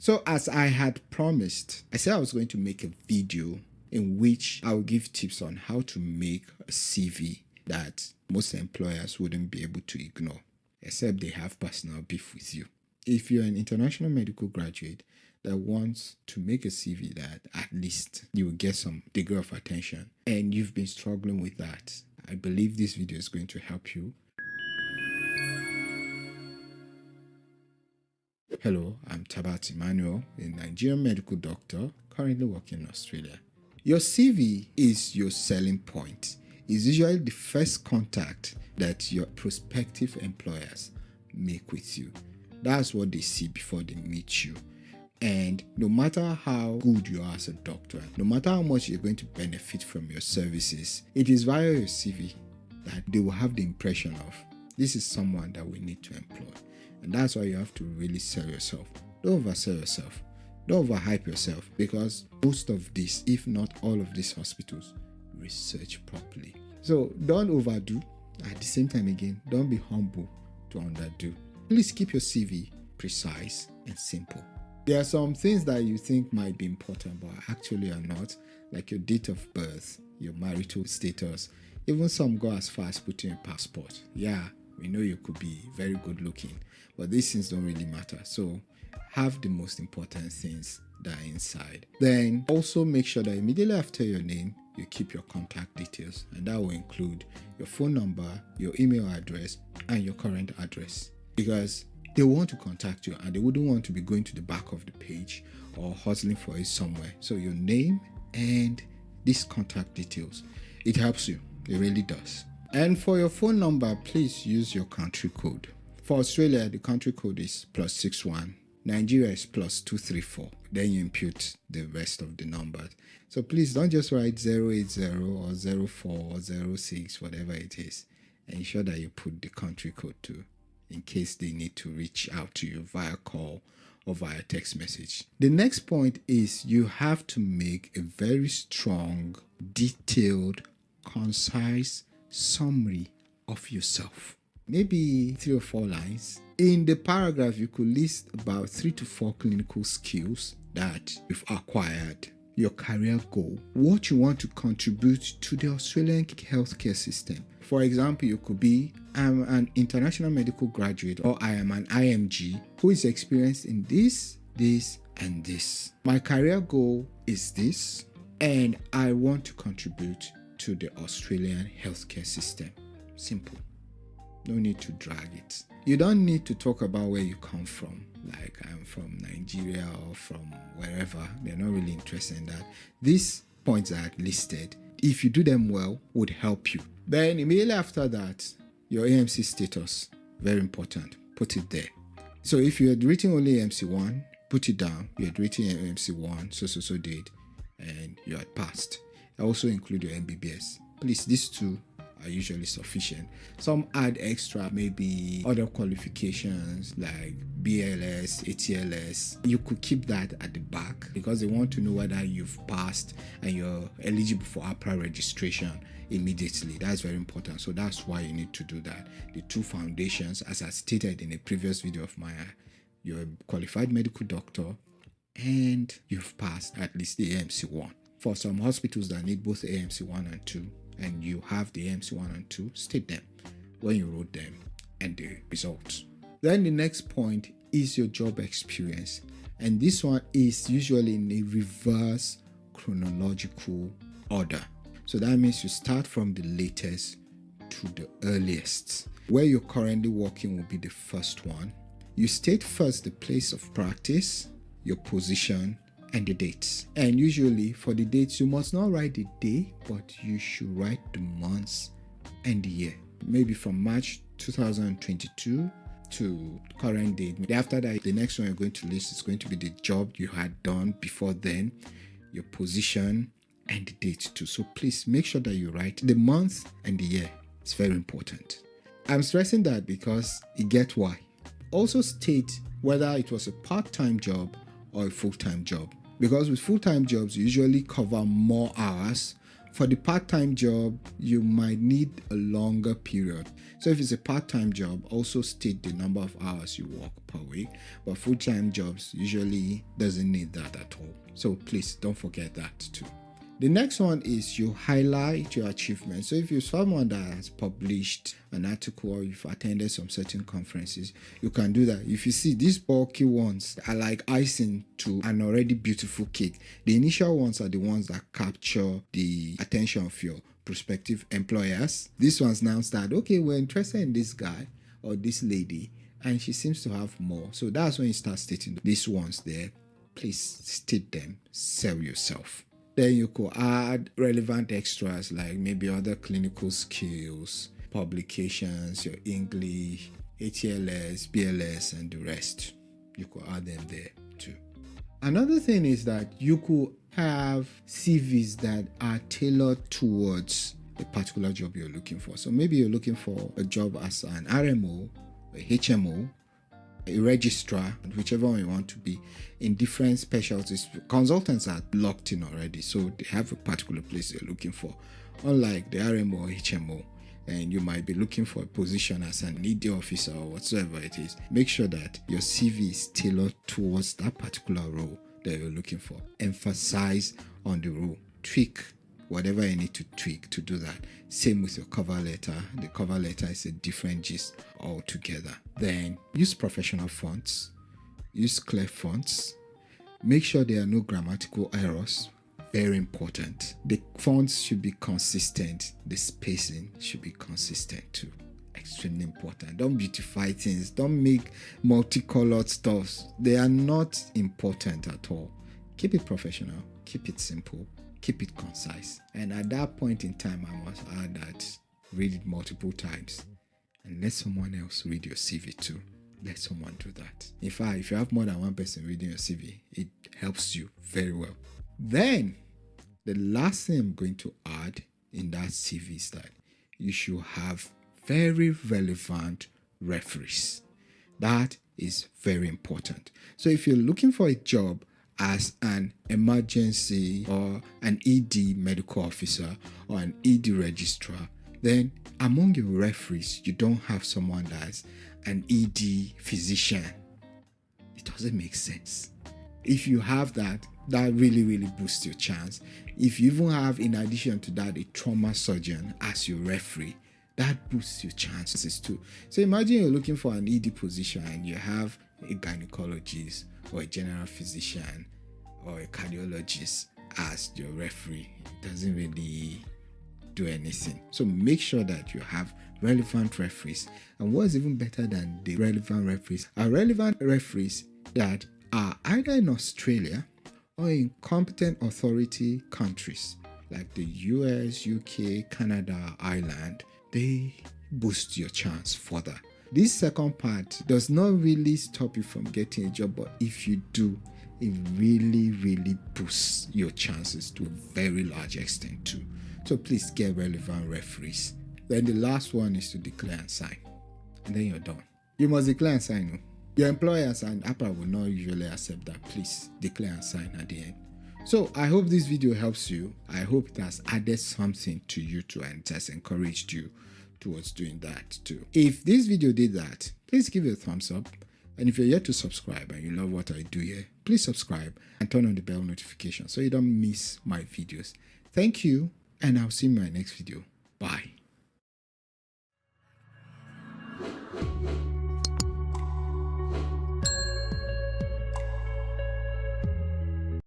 So as I had promised, I said I was going to make a video in which I will give tips on how to make a CV that most employers wouldn't be able to ignore, except they have personal beef with you. If you're an international medical graduate that wants to make a CV that at least you will get some degree of attention and you've been struggling with that, I believe this video is going to help you. Hello, I'm Tabat Emmanuel, a Nigerian medical doctor currently working in Australia. Your CV is your selling point. It's usually the first contact that your prospective employers make with you. That's what they see before they meet you. And no matter how good you are as a doctor, no matter how much you're going to benefit from your services, it is via your CV that they will have the impression of, this is someone that we need to employ. And that's why you have to really sell yourself. Don't oversell yourself. Don't overhype yourself, because most of this, if not all of these hospitals, research properly. So don't overdo. At the same time again, don't be humble to underdo. Please keep your CV precise and simple. There are some things that you think might be important, but actually are not, like your date of birth, your marital status. Even some go as far as putting a passport. Yeah, we know you could be very good looking, but these things don't really matter. So have the most important things that are inside. Then also make sure that immediately after your name, you keep your contact details, and that will include your phone number, your email address, and your current address, because they want to contact you and they wouldn't want to be going to the back of the page or hustling for it somewhere. So your name and these contact details, it helps you. It really does. And for your phone number, please use your country code. For Australia, the country code is +61. Nigeria is +234. Then you input the rest of the numbers. So please don't just write 080 or 04 or 06, whatever it is. Ensure that you put the country code too, in case they need to reach out to you via call or via text message. The next point is you have to make a very strong, detailed, concise summary of yourself. Maybe 3 or 4 lines. In the paragraph, you could list about 3 to 4 clinical skills that you've acquired, your career goal, what you want to contribute to the Australian healthcare system. For example, you could be, I'm an international medical graduate, or I am an IMG who is experienced in this, and this. My career goal is this, and I want to contribute to the Australian healthcare system. Simple. No need to drag it. You don't need to talk about where you come from, like I'm from Nigeria or from wherever. They're not really interested in that. These points that are listed, if you do them well, would help you. Then immediately after that, your AMC status, very important. Put it there. So if you had written only AMC 1, put it down. You had written AMC 1, so date, and you had passed. I also include your MBBS. Please, these two are usually sufficient. Some add extra, maybe other qualifications like BLS, ATLS. You could keep that at the back because they want to know whether you've passed and you're eligible for APRA registration immediately. That's very important. So that's why you need to do that. The 2 foundations, as I stated in a previous video of mine, you're a qualified medical doctor and you've passed at least the AMC 1. For some hospitals that need both AMC 1 and 2, and you have the AMC 1 and 2, state them when you wrote them and the results. Then the next point is your job experience, and this one is usually in a reverse chronological order. So that means you start from the latest to the earliest. Where you're currently working will be the first one. You state first the place of practice, your position, and the dates. And usually for the dates, you must not write the day, but you should write the months and the year. Maybe from March 2022 to current date. After that, the next one you're going to list is going to be the job you had done before then, your position, and the date too. So please make sure that you write the month and the year. It's very important. I'm stressing that because you get why. Also state whether it was a part-time job or a full-time job. Because with full-time jobs, you usually cover more hours For the part-time job, you might need a longer period. So if it's a part-time job, also state the number of hours you work per week. But full-time jobs usually doesn't need that at all. So please don't forget that too. The next one is you highlight your achievements. So if you're someone that has published an article or you've attended some certain conferences, you can do that. If you see these bulky ones are like icing to an already beautiful cake. The initial ones are the ones that capture the attention of your prospective employers. These ones now start, okay, we're interested in this guy or this lady and she seems to have more. So that's when you start stating these ones there. Please state them, sell yourself. Then you could add relevant extras like maybe other clinical skills, publications, your English, ATLS, BLS, and the rest. You could add them there too. Another thing is that you could have CVs that are tailored towards a particular job you're looking for. So maybe you're looking for a job as an RMO, a HMO, a registrar, whichever one you want to be, in different specialties. Consultants are locked in already, so they have a particular place they're looking for. Unlike the RMO or HMO, and you might be looking for a position as an ED officer or whatsoever it is. Make sure that your CV is tailored towards that particular role that you're looking for. Emphasize on the role. Tweak whatever you need to tweak to do that. Same with your cover letter. The cover letter is a different gist altogether. Then use professional fonts. Use clear fonts. Make sure there are no grammatical errors. Very important. The fonts should be consistent. The spacing should be consistent too. Extremely important. Don't beautify things. Don't make multicolored stuff. They are not important at all. Keep it professional. Keep it simple. Keep it concise. And at that point in time, I must add that read it multiple times and let someone else read your CV too. Let someone do that. In fact, if you have more than one person reading your CV, it helps you very well. Then, the last thing I'm going to add in that CV is that you should have very relevant referees. That is very important. So if you're looking for a job as an emergency or an ED medical officer or an ED registrar, then among your referees, you don't have someone that's an ED physician. It doesn't make sense. If you have that, that really boosts your chance. If you even have, in addition to that, a trauma surgeon as your referee, that boosts your chances too. So imagine you're looking for an ED position and you have a gynecologist or a general physician or a cardiologist as your referee. It doesn't really do anything. So make sure that you have relevant referees. And what's even better than the relevant referees are relevant referees that are either in Australia or in competent authority countries like the US, UK, Canada, Ireland. They boost your chance further. This second part does not really stop you from getting a job, but if you do, it really boosts your chances to a very large extent too. So please get relevant referees. Then the last one is to declare and sign. And then you're done. You must declare and sign. No? Your employers and APRA will not usually accept that. Please declare and sign at the end. So I hope this video helps you. I hope it has added something to you too and it has encouraged you towards doing that too. If this video did that, please give it a thumbs up. And if you're yet to subscribe and you love what I do here, please subscribe and turn on the bell notification so you don't miss my videos. Thank you, and I'll see you in my next video. Bye.